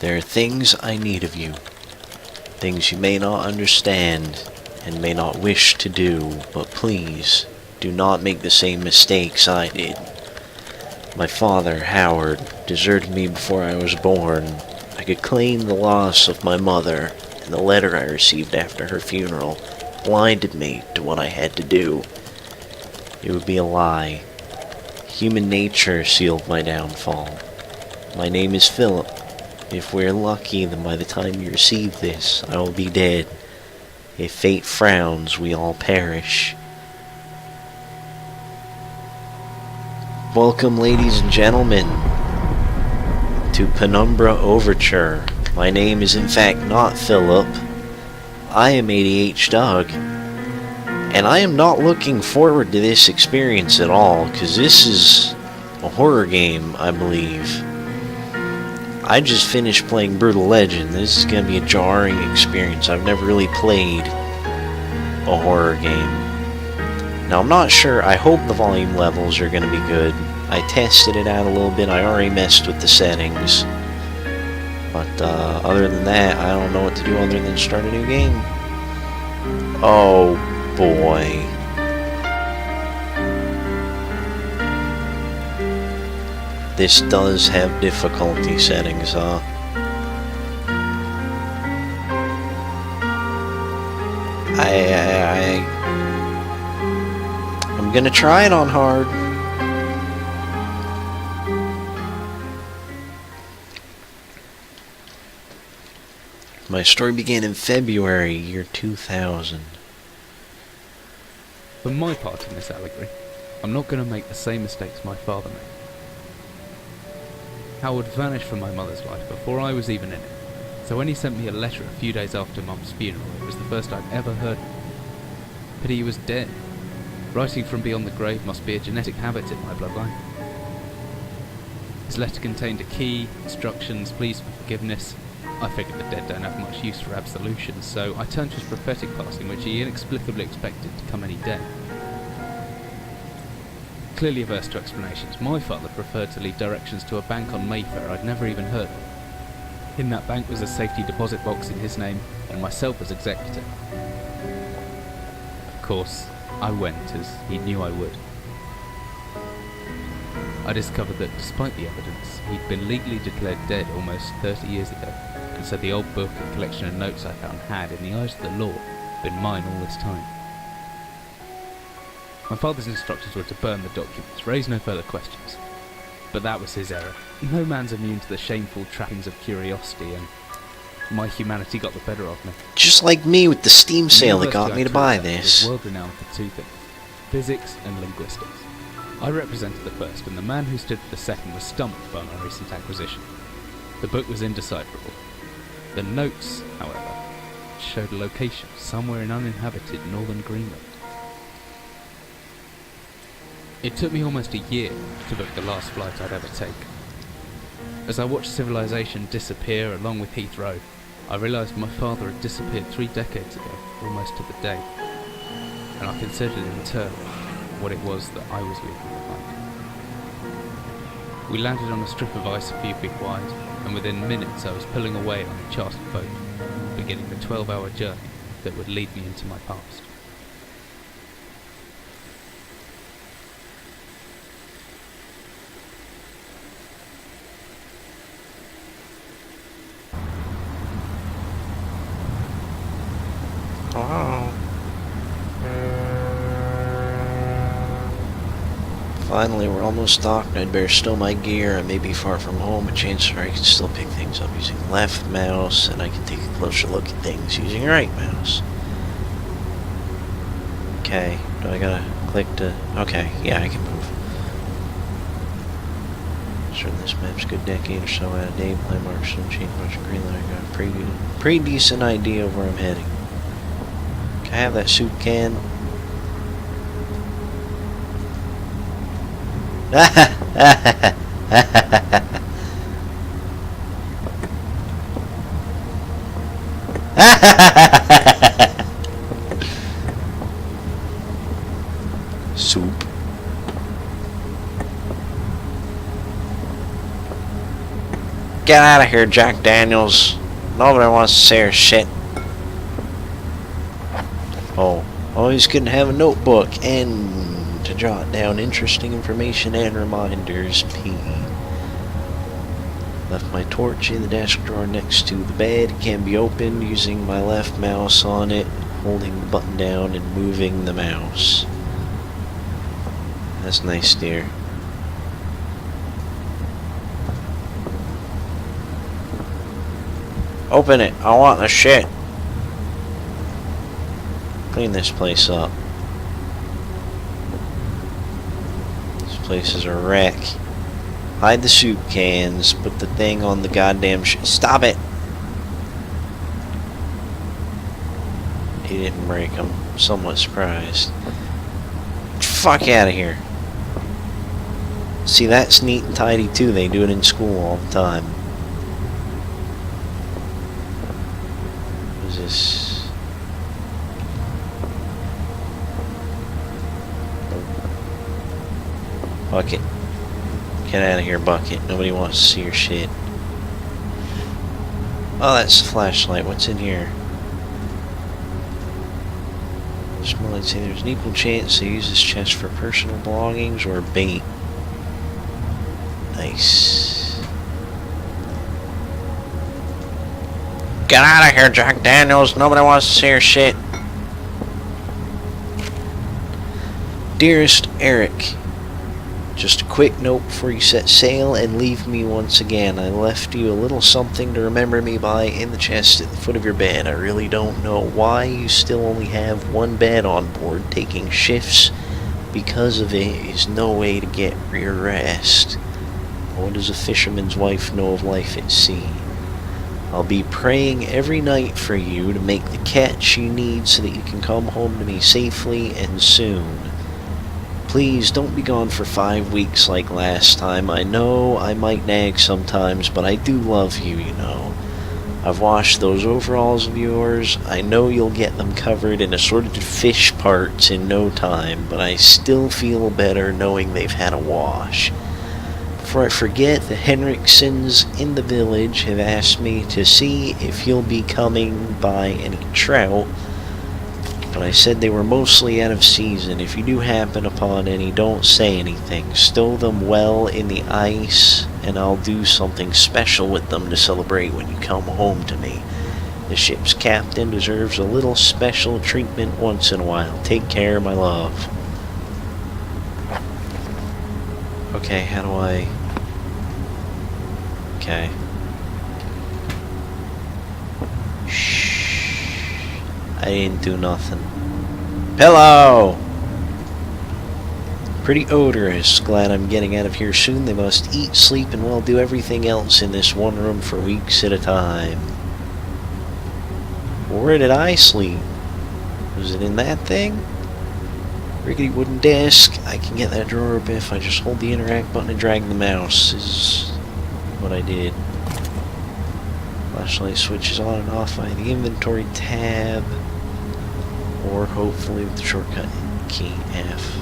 There are things I need of you. Things you may not understand and may not wish to do, but please, do not make the same mistakes I did. My father, Howard, deserted me before I was born. I could claim the loss of my mother, and the letter I received after her funeral blinded me to what I had to do. It would be a lie. Human nature sealed my downfall. My name is Philip. If we're lucky, then by the time you receive this, I will be dead. If fate frowns, we all perish. Welcome, ladies and gentlemen, to Penumbra Overture. My name is in fact not Philip. I am ADH Doug. And I am not looking forward to this experience at all, because this is a horror game, I believe. I just finished playing Brutal Legend. This is going to be a jarring experience. I've never really played a horror game. Now, I'm not sure. I hope the volume levels are going to be good. I tested it out a little bit. I already messed with the settings. But other than that, I don't know what to do other than start a new game. Oh, boy. This does have difficulty settings, huh? I'm gonna try it on hard. My story began in February, year 2000. For my part in this allegory, I'm not going to make the same mistakes my father made. Howard vanished from my mother's life before I was even in it, so when he sent me a letter a few days after Mum's funeral, it was the first I'd ever heard of him. Pity he was dead. Writing from beyond the grave must be a genetic habit in my bloodline. His letter contained a key, instructions, pleas for forgiveness. I figured the dead don't have much use for absolutions, so I turned to his prophetic passing, which he inexplicably expected to come any day. Clearly averse to explanations, my father preferred to leave directions to a bank on Mayfair I'd never even heard of. In that bank was a safety deposit box in his name, and myself as executor. Of course, I went, as he knew I would. I discovered that despite the evidence, he'd been legally declared dead almost 30 years ago, and so the old book and collection of notes I found had, in the eyes of the law, been mine all this time. My father's instructions were to burn the documents, raise no further questions. But that was his error. No man's immune to the shameful trappings of curiosity, and my humanity got the better of me. Just like me with the Steam sale that got me to buy this. Was world-renowned for two things: physics and linguistics. I represented the first, and the man who stood for the second was stumped by my recent acquisition. The book was indecipherable. The notes, however, showed a location somewhere in uninhabited northern Greenland. It took me almost a year to book the last flight I'd ever take. As I watched civilization disappear along with Heathrow, I realised my father had disappeared 3 decades ago, almost to the day, and I considered in turn what it was that I was leaving behind. We landed on a strip of ice a few feet wide, and within minutes I was pulling away on a chartered boat, beginning the 12-hour journey that would lead me into my past. Wow. Finally, we're almost docked. I'd better stow my gear. I may be far from home, but chances are I can still pick things up using the left mouse, and I can take a closer look at things using the right mouse. Okay, do I gotta click to... Okay, yeah, I can move. Sure, this map's a good decade or so out of date. Landmarks don't change much in Greenland. I got a pretty decent idea of where I'm heading. Can I have that soup can? Soup. Get out of here, Jack Daniels. Nobody wants to say her shit. Oh, always good to have a notebook and to jot down interesting information and reminders. P. Left my torch in the desk drawer next to the bed. It can be opened using my left mouse on it, holding the button down and moving the mouse. That's nice, dear. Open it. I want the shit. Clean this place up. This place is a wreck. Hide the soup cans. Put the thing on the goddamn Stop it! He didn't break them. Somewhat surprised. Fuck out of here. See, that's neat and tidy too. They do it in school all the time. What is this? Bucket. Get out of here, Bucket. Nobody wants to see your shit. Oh, that's the flashlight. What's in here? Small, I'd say there's an equal chance they use this chest for personal belongings or bait. Nice. Get out of here, Jack Daniels. Nobody wants to see your shit. Dearest Eric, just a quick note before you set sail and leave me once again. I left you a little something to remember me by in the chest at the foot of your bed. I really don't know why you still only have one bed on board. Taking shifts because of it is no way to get real rest. What does a fisherman's wife know of life at sea? I'll be praying every night for you to make the catch you need so that you can come home to me safely and soon. Please don't be gone for 5 weeks like last time. I know I might nag sometimes, but I do love you, you know. I've washed those overalls of yours. I know you'll get them covered in assorted fish parts in no time, but I still feel better knowing they've had a wash. Before I forget, the Henriksons in the village have asked me to see if you'll be coming by any trout, but I said they were mostly out of season. If you do happen upon any, don't say anything. Stow them well in the ice, and I'll do something special with them to celebrate when you come home to me. The ship's captain deserves a little special treatment once in a while. Take care, my love. Okay, how do I... Okay. Shh. I didn't do nothing. Pillow! Pretty odorous. Glad I'm getting out of here soon. They must eat, sleep, and well, do everything else in this one room for weeks at a time. Where did I sleep? Was it in that thing? Rickety wooden desk. I can get that drawer open if I just hold the interact button and drag the mouse. Is what I did. Flashlight switches on and off by the inventory tab, or hopefully with the shortcut key F.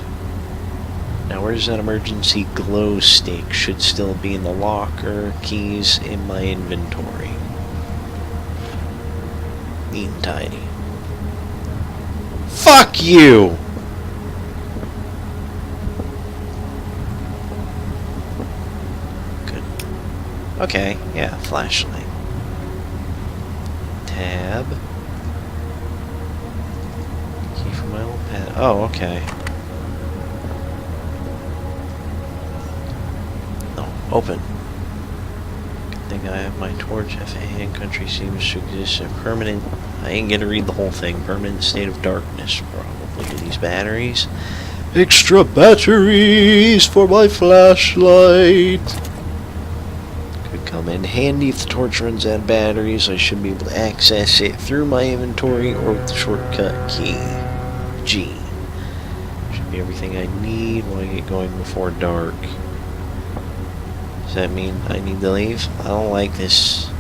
Now where's that emergency glow stick? Should still be in the locker. Keys in my inventory. Neat and tidy. Fuck you! Good. Okay, yeah, flashlight. Tab. Key for my old pad. Oh, okay. No, open. Good thing I have my torch. FA and country seems to exist in permanent... I ain't gonna read the whole thing. Permanent state of darkness, probably. Do these batteries? Extra batteries for my flashlight! Come in handy if the torch runs out of batteries. I should be able to access it through my inventory or with the shortcut key G. Should be everything I need when I get going before dark. Does that mean I need to leave? I don't like this.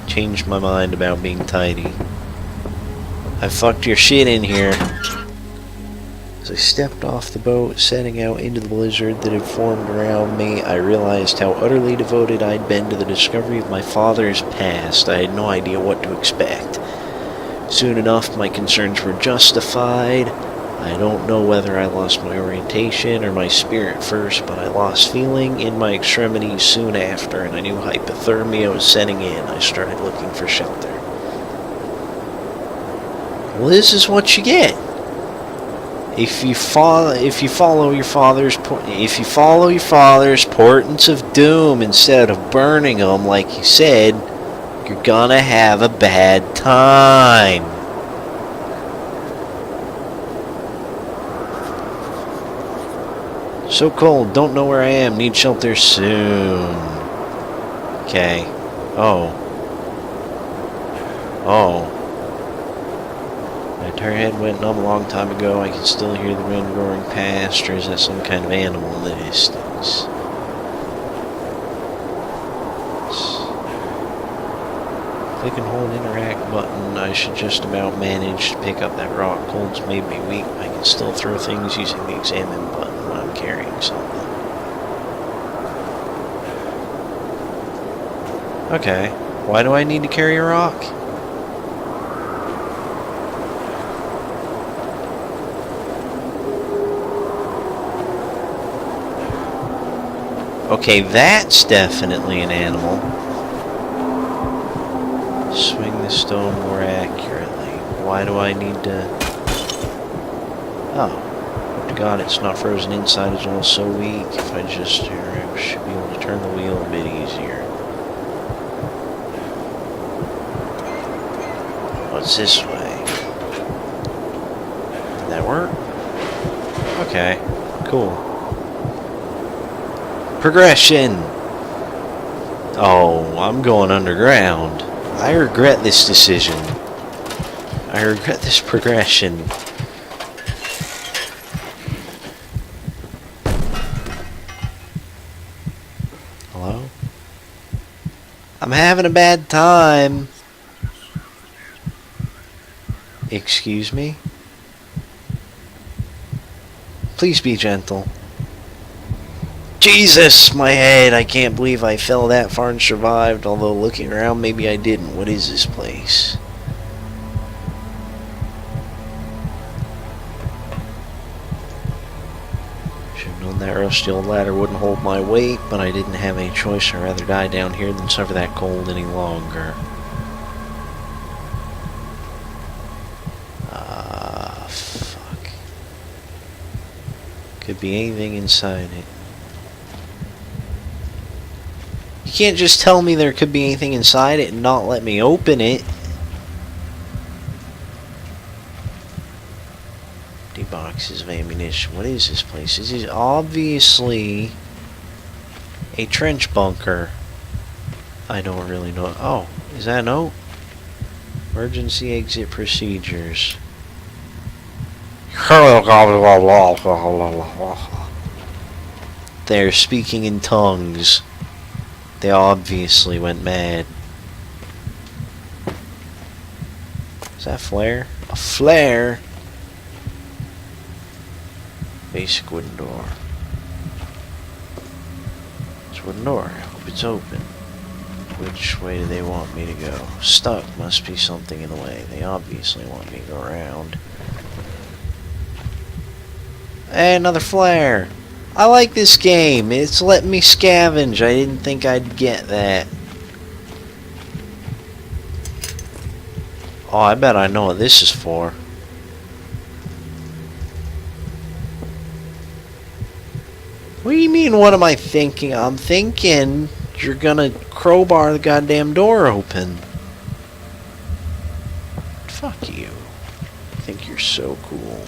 Changed my mind about being tidy. I fucked your shit in here. As I stepped off the boat, setting out into the blizzard that had formed around me, I realized how utterly devoted I'd been to the discovery of my father's past. I had no idea what to expect. Soon enough, my concerns were justified. I don't know whether I lost my orientation or my spirit first, but I lost feeling in my extremities soon after, and I knew hypothermia was setting in. I started looking for shelter. Well, this is what you get. If you follow your father's portents of doom instead of burning them like he said, you're gonna have a bad time. So cold, don't know where I am, need shelter soon. Okay. Oh. My entire head went numb a long time ago. I can still hear the wind roaring past, or is that some kind of animal in the distance? Click and hold interact button. I should just about manage to pick up that rock. Cold's made me weak. I can still throw things using the examine button when I'm carrying something. Okay. Why do I need to carry a rock? Okay, that's definitely an animal. Swing the stone more accurately. Why do I need to... Oh. Hope to God it's not frozen inside as well, so weak. If I just... I should be able to turn the wheel a bit easier. What's this way? Did that work? Okay. Cool. Progression! Oh, I'm going underground. I regret this decision. I regret this progression. Hello? I'm having a bad time. Excuse me? Please be gentle. Jesus, my head! I can't believe I fell that far and survived, although looking around, maybe I didn't. What is this place? Should have known that rusty old ladder wouldn't hold my weight, but I didn't have any choice. I'd rather die down here than suffer that cold any longer. Fuck. Could be anything inside it. You can't just tell me there could be anything inside it and not let me open it. Empty boxes of ammunition. What is this place? This is obviously a trench bunker. I don't really know. Oh, is that a note? Emergency exit procedures. They're speaking in tongues. They obviously went mad. Is that a flare? A flare? Basic wooden door. It's a wooden door. I hope it's open. Which way do they want me to go? Stuck. Must be something in the way. They obviously want me to go around. Hey, another flare! I like this game. It's letting me scavenge. I didn't think I'd get that. Oh, I bet I know what this is for. What do you mean, what am I thinking? I'm thinking you're gonna crowbar the goddamn door open. Fuck you. I think you're so cool.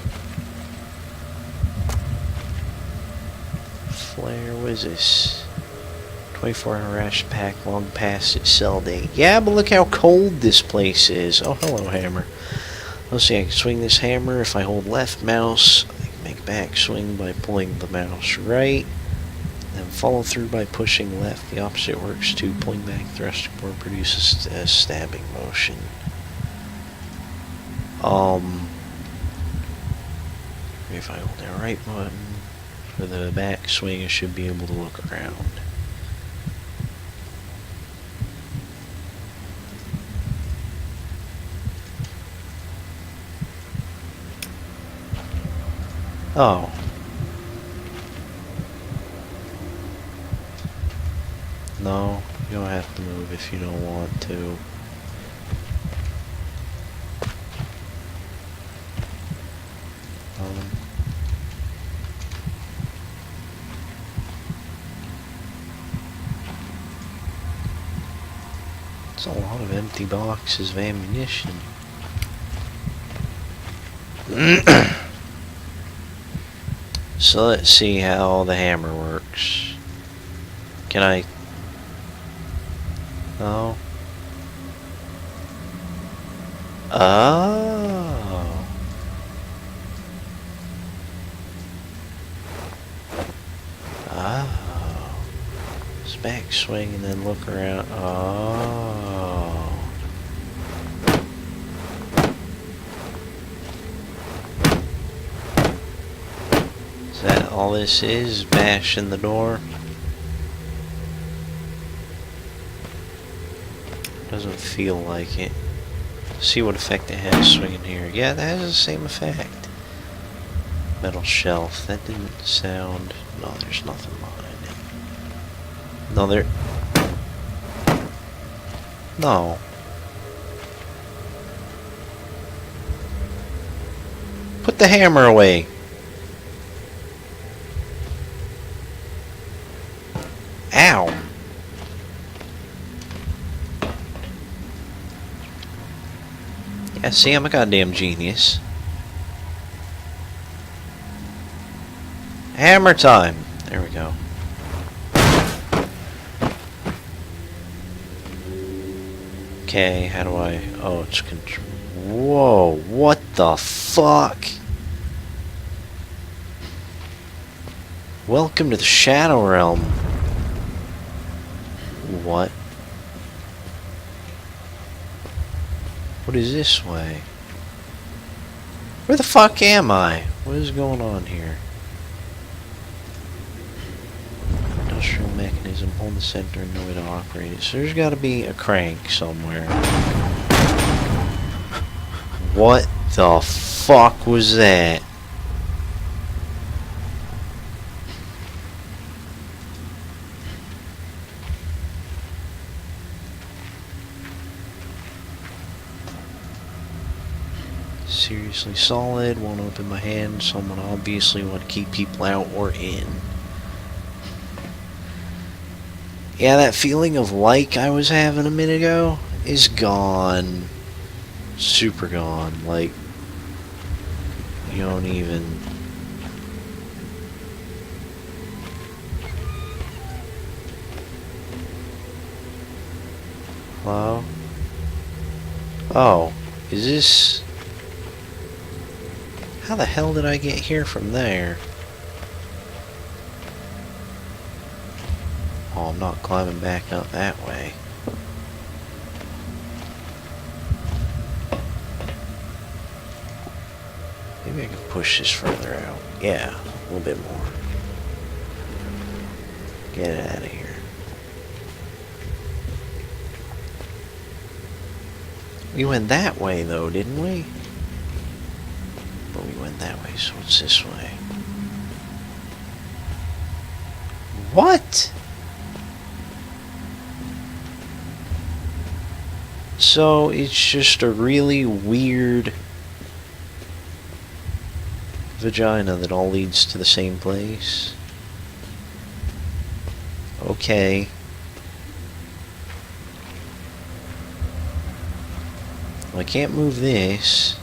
Flare, what is this? 24-hour ration pack long past its sell date. Yeah, but look how cold this place is. Oh, hello, hammer. Let's see, I can swing this hammer if I hold left mouse. I can make back swing by pulling the mouse right. Then follow through by pushing left. The opposite works too. Pulling back thrusting forward produces a stabbing motion. If I hold the right button for the back swing, I should be able to look around. Oh. No, you don't have to move if you don't want to. It's a lot of empty boxes of ammunition. So let's see how the hammer works. Can I... No. Oh. Oh. Just back swing and then look around. Oh. Is that all this is? Bashing the door? Doesn't feel like it. See what effect it has swinging here. Yeah, that has the same effect. Metal shelf. That didn't sound... No, there's nothing behind it. No, there... No. Put the hammer away. Ow. Yeah, see, I'm a goddamn genius. Hammer time. There we go. Okay, how do I... Oh, it's control... Whoa, what the fuck? Welcome to the Shadow Realm. What? What is this way? Where the fuck am I? What is going on here? Industrial mechanism, hold the center and know way to operate it. So there's gotta be a crank somewhere. What the fuck was that? Seriously solid, won't open my hand. Someone obviously want to keep people out or in. Yeah, that feeling of like I was having a minute ago is gone. Super gone. Like, you don't even... Hello? Oh, is this... How the hell did I get here from there? Oh, I'm not climbing back up that way. Maybe I can push this further out. Yeah, a little bit more. Get it out of here. We went that way though, didn't we? But we went that way, so what's this way? What? So it's just a really weird vagina that all leads to the same place. Okay. Well, I can't move this.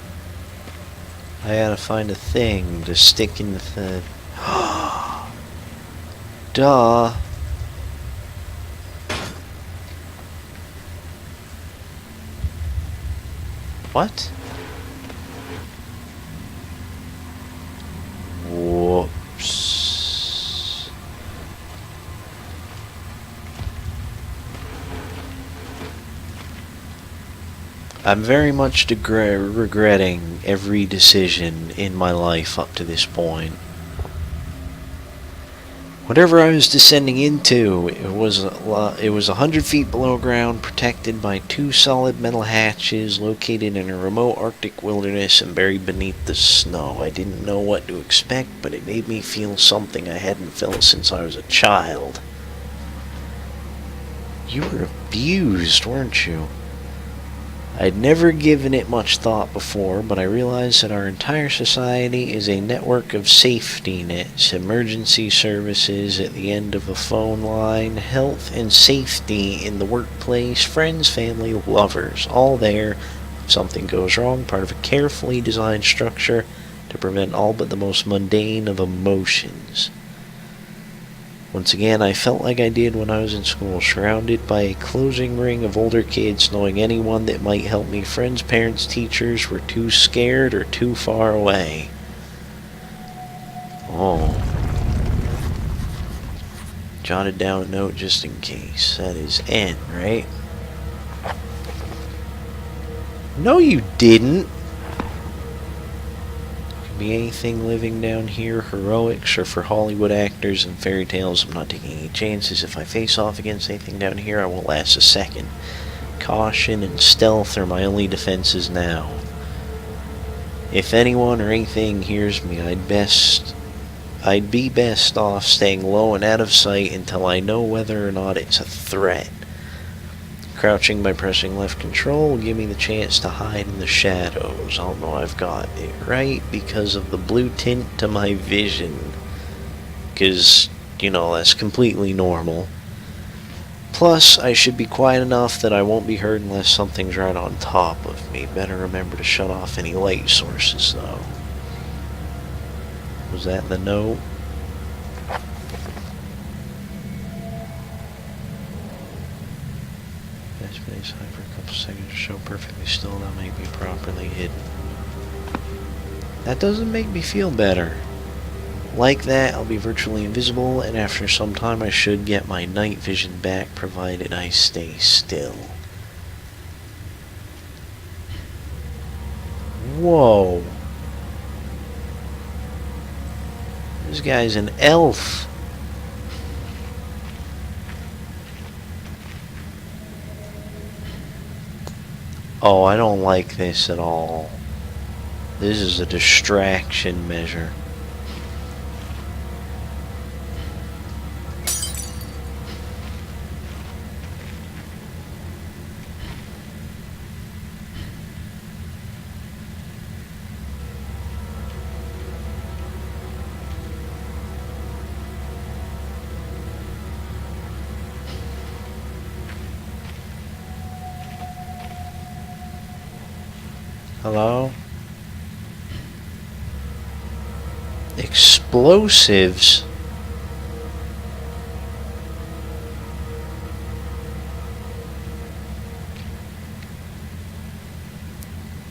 I gotta find a thing to stick in the thing. Duh. What? Whoops. I'm very much regretting every decision in my life up to this point. Whatever I was descending into, it was 100 feet below ground, protected by 2 solid metal hatches, located in a remote Arctic wilderness and buried beneath the snow. I didn't know what to expect, but it made me feel something I hadn't felt since I was a child. You were abused, weren't you? I'd never given it much thought before, but I realized that our entire society is a network of safety nets, emergency services at the end of a phone line, health and safety in the workplace, friends, family, lovers, all there if something goes wrong, part of a carefully designed structure to prevent all but the most mundane of emotions. Once again, I felt like I did when I was in school, surrounded by a closing ring of older kids, knowing anyone that might help me. Friends, parents, teachers were too scared or too far away. Oh. Jotted down a note just in case. That is N, right? No, you didn't. Be anything living down here, heroics, or for Hollywood actors and fairy tales. I'm not taking any chances. If I face off against anything down here, I won't last a second. Caution and stealth are my only defenses now. If anyone or anything hears me, I'd be best off staying low and out of sight until I know whether or not it's a threat. Crouching by pressing left control will give me the chance to hide in the shadows. I'll know I've got it right because of the blue tint to my vision. Because, that's completely normal. Plus, I should be quiet enough that I won't be heard unless something's right on top of me. Better remember to shut off any light sources, though. Was that the note? Space high for a couple seconds to show perfectly still, that may be properly hidden. That doesn't make me feel better. Like that, I'll be virtually invisible, and after some time I should get my night vision back, provided I stay still. Whoa. This guy's an elf. Oh, I don't like this at all. This is a distraction measure. Hello? Explosives?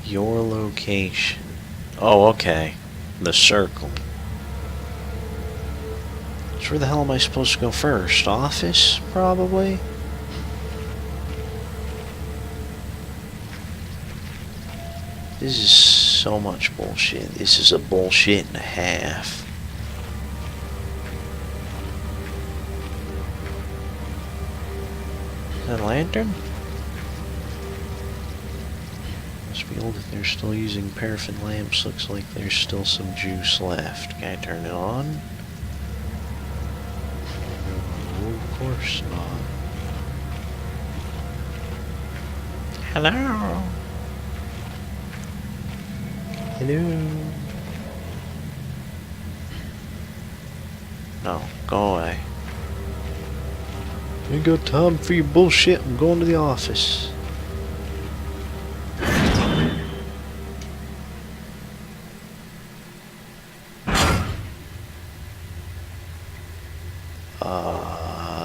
Your location. Oh, okay. The circle. So where the hell am I supposed to go first? Office, probably? This is so much bullshit. This is a bullshit and a half. Is that a lantern? Must be old if they're still using paraffin lamps. Looks like there's still some juice left. Can I turn it on? No, of course not. Hello? Hello? No, go away. Ain't got time for your bullshit. I'm going to the office.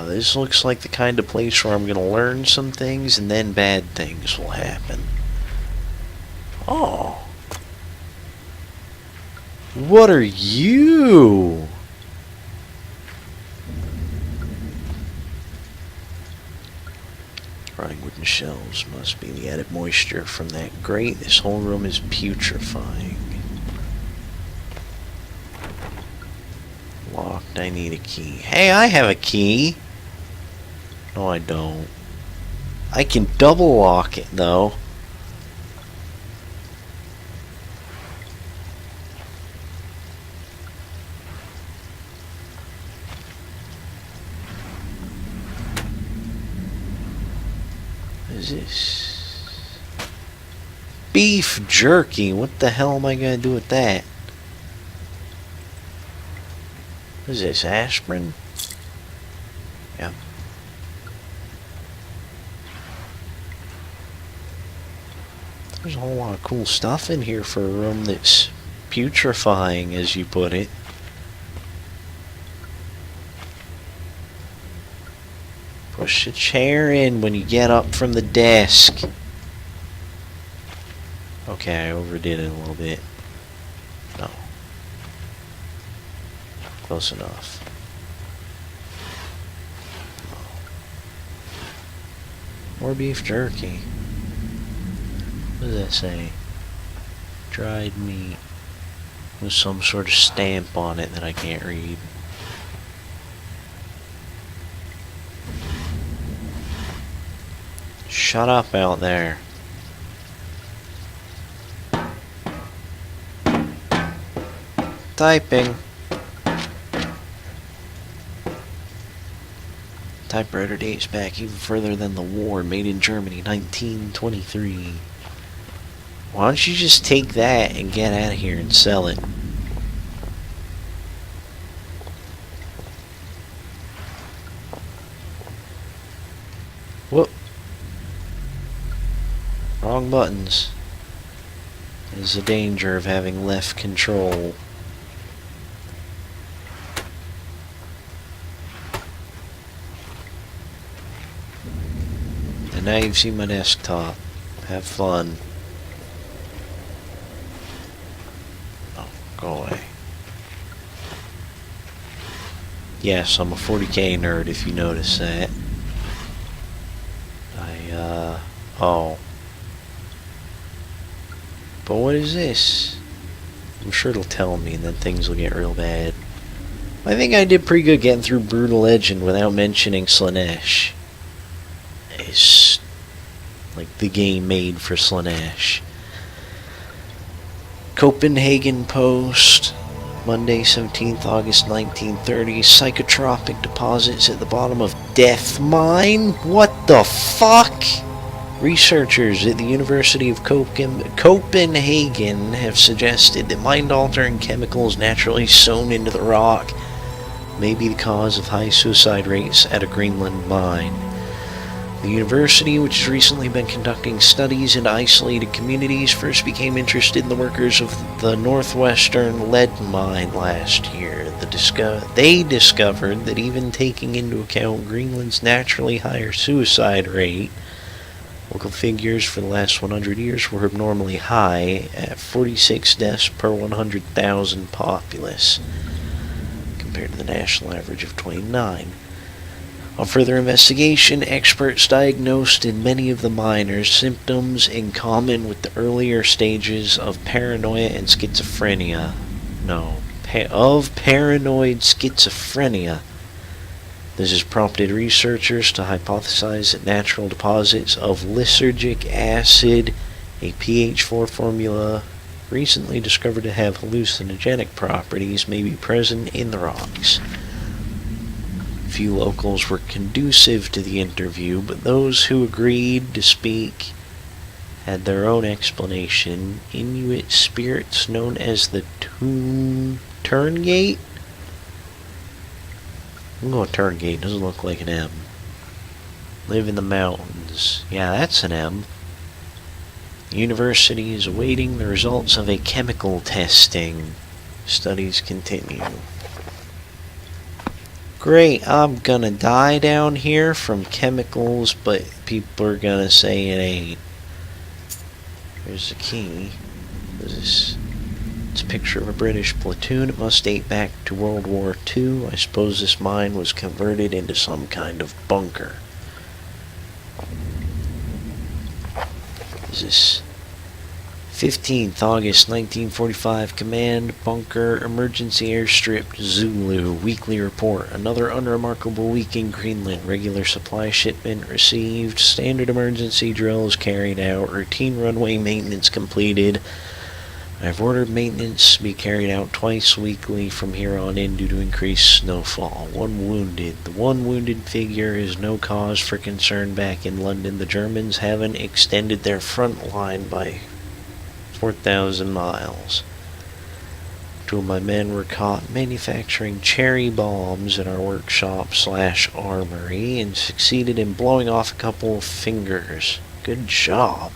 This looks like the kind of place where I'm gonna learn some things and then bad things will happen. Oh. What are you? Rotting wooden shelves must be the added moisture from that grate. This whole room is putrefying. Locked, I need a key. Hey, I have a key! No, I don't. I can double lock it, though. What is this? Beef jerky. What the hell am I gonna do with that? What is this, aspirin? Yeah. There's a whole lot of cool stuff in here for a room that's putrefying, as you put it. Push the chair in when you get up from the desk. Okay, I overdid it a little bit. No. Close enough. No. More beef jerky. What does that say? Dried meat. With some sort of stamp on it that I can't read. Shut up out there. Typing. Typewriter dates back even further than the war. Made in Germany, 1923. Why don't you just take that and get out of here and sell it? Whoop. Wrong buttons. There's the danger of having left control. And now you've seen my desktop. Have fun. Oh, go away. Yes, I'm a 40k nerd if you notice that. Oh. But what is this? I'm sure it'll tell me and then things will get real bad. I think I did pretty good getting through Brutal Legend without mentioning Slaanesh. It's like the game made for Slaanesh. Copenhagen Post, Monday, 17th August 1930. Psychotropic deposits at the bottom of Death Mine? What the fuck? Researchers at the University of Copenhagen have suggested that mind-altering chemicals naturally sewn into the rock may be the cause of high suicide rates at a Greenland mine. The university, which has recently been conducting studies into isolated communities, first became interested in the workers of the northwestern lead mine last year. They discovered that even taking into account Greenland's naturally higher suicide rate, local figures for the last 100 years were abnormally high at 46 deaths per 100,000 populace, compared to the national average of 29. On further investigation, experts diagnosed in many of the miners symptoms in common with the earlier stages of paranoia and schizophrenia. Of paranoid schizophrenia. This has prompted researchers to hypothesize that natural deposits of lysergic acid, a pH 4 formula recently discovered to have hallucinogenic properties, may be present in the rocks. Few locals were conducive to the interview, but those who agreed to speak had their own explanation. Inuit spirits known as the Turngate? I'm going Turngate, doesn't look like an M. Live in the mountains. Yeah, that's an M. The university is awaiting the results of a chemical testing. Studies continue. Great, I'm gonna die down here from chemicals, but people are gonna say it ain't. There's the key. What is this? It's a picture of a British platoon. It must date back to World War II. I suppose this mine was converted into some kind of bunker. is this? 15th August 1945, Command Bunker Emergency Airstrip Zulu. Weekly report. Another unremarkable week in Greenland. Regular supply shipment received. Standard emergency drills carried out. Routine runway maintenance completed. I've ordered maintenance to be carried out twice weekly from here on in due to increased snowfall. 1 wounded. The 1 wounded figure is no cause for concern back in London. The Germans haven't extended their front line by 4,000 miles. 2 of my men were caught manufacturing cherry bombs in our workshop/armory and succeeded in blowing off a couple of fingers. Good job.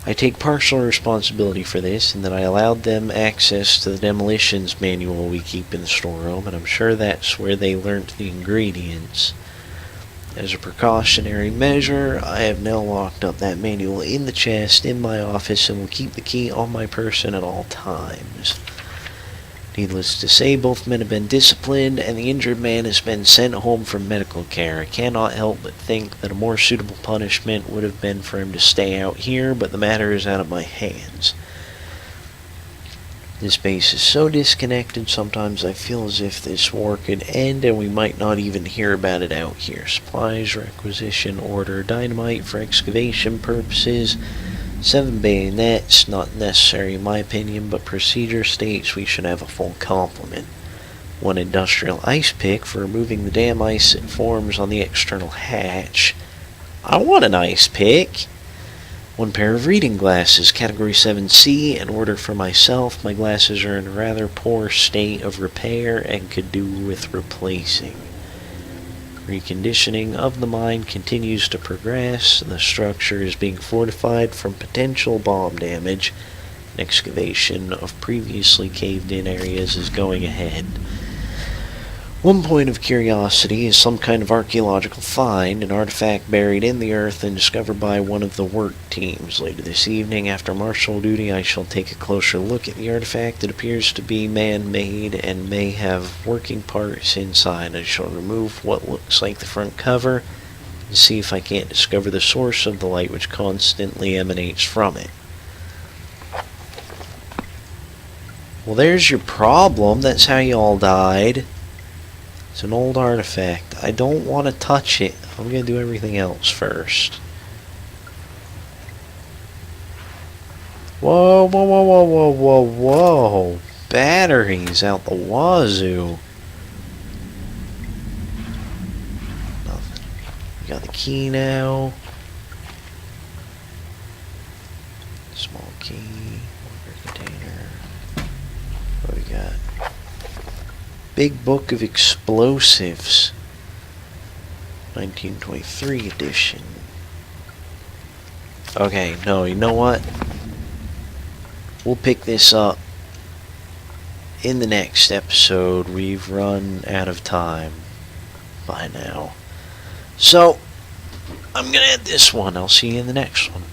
I take partial responsibility for this, and that I allowed them access to the demolitions manual we keep in the storeroom, and I'm sure that's where they learnt the ingredients. As a precautionary measure, I have now locked up that manual in the chest in my office and will keep the key on my person at all times. Needless to say, both men have been disciplined, and the injured man has been sent home for medical care. I cannot help but think that a more suitable punishment would have been for him to stay out here, but the matter is out of my hands. This base is so disconnected, sometimes I feel as if this war could end and we might not even hear about it out here. Supplies, requisition, order, dynamite for excavation purposes, 7 bayonets, not necessary in my opinion, but procedure states we should have a full complement. 1 industrial ice pick for removing the damn ice that forms on the external hatch. I want an ice pick! 1 pair of reading glasses, category 7C, an order for myself. My glasses are in a rather poor state of repair and could do with replacing. Reconditioning of the mine continues to progress. The structure is being fortified from potential bomb damage. An excavation of previously caved-in areas is going ahead. 1 point of curiosity is some kind of archaeological find, an artifact buried in the earth and discovered by one of the work teams. Later this evening, after martial duty, I shall take a closer look at the artifact. It appears to be man-made and may have working parts inside. I shall remove what looks like the front cover and see if I can't discover the source of the light which constantly emanates from it. Well, there's your problem. That's how you all died. It's an old artifact. I don't want to touch it. I'm going to do everything else first. Whoa, whoa, whoa, whoa, whoa, whoa, whoa. Batteries out the wazoo. Nothing. We got the key now. Small key. Water container. What do we got? Big Book of Explosives, 1923 edition. Okay, no, you know what? We'll pick this up in the next episode. We've run out of time by now. So, I'm gonna end this one. I'll see you in the next one.